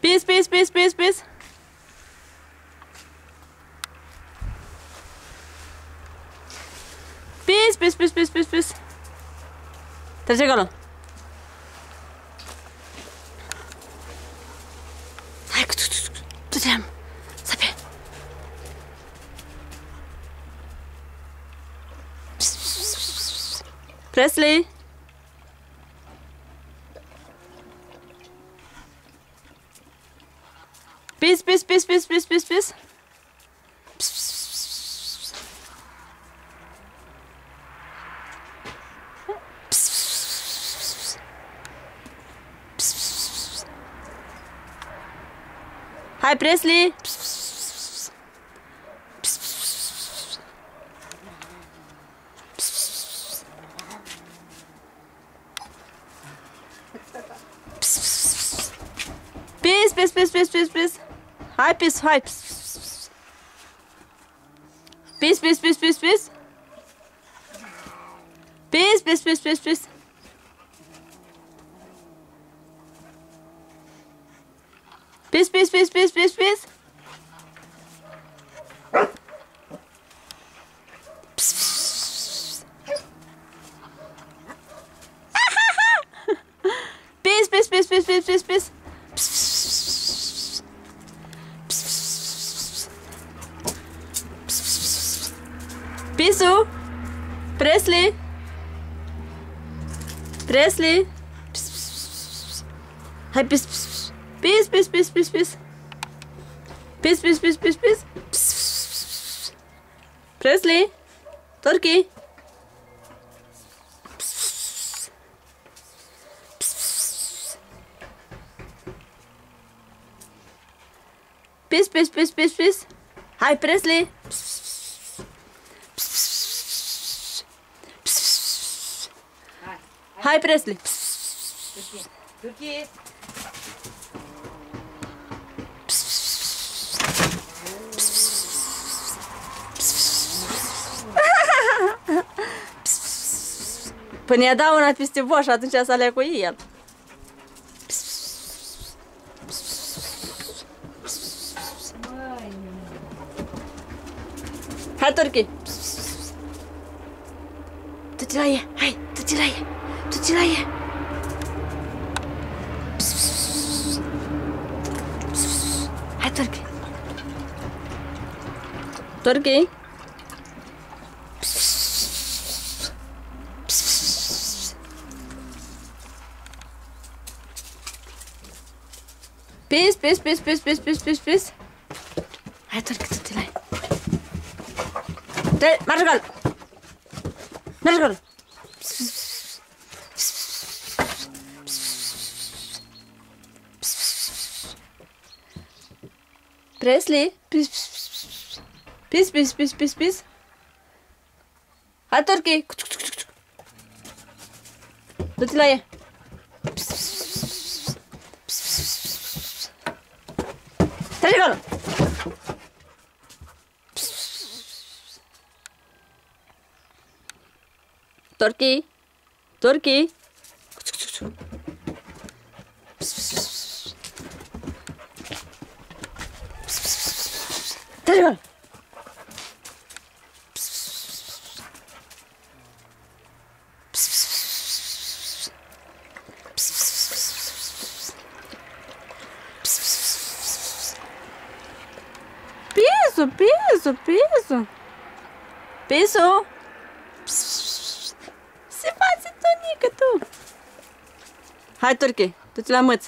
Pis, pis, pis, pis, pis. Pis, pis, pis, pis, pis, pis. Trece acolo. Hai, du-te-am. Sapie. Presley. Pis, pis, pis, pis, pis, pis, pis. Hai, Presley. Pis, pis, pis, pis, pis, pis. Hai, pis, hai. Pis, pis, pis, pis, pis. Pis, pis, pis, pis, pis. Pis, pis, pis, pis, pis, pis. Pis, pis, pis, pis, pis, pis, pis. Pisu. Presley. Presley. Hai, pis, pis. Pis, pis, pis, pis, pis. Pis, pis, pis, pis, pis. Presley. Turkey. Pis, pis, pis, pis, pis. Hai, Presley. Hai, Presley. Turkey. Până i-a dat una peste voi și atunci să alea cu el. Hai, Turkey. Du-te la ea, hai, du-te la ea, du-te la ea. Hai, Turkey. Turkey. Pis, pis, pis, pis, pis, pis, pis, pis. Hai, Turkey, du-te la ea. Mergi acolo. Mergi acolo. Presley. Pis, pis, pis, pis, pis, pis. Hai, Turkey. Du-te la ea. Trece acolo. Turkey. Turkey. Trece acolo. Piso, piso, piso. Piso. Se face, Tonică, tu. Hai, Turkey, du-te la măț.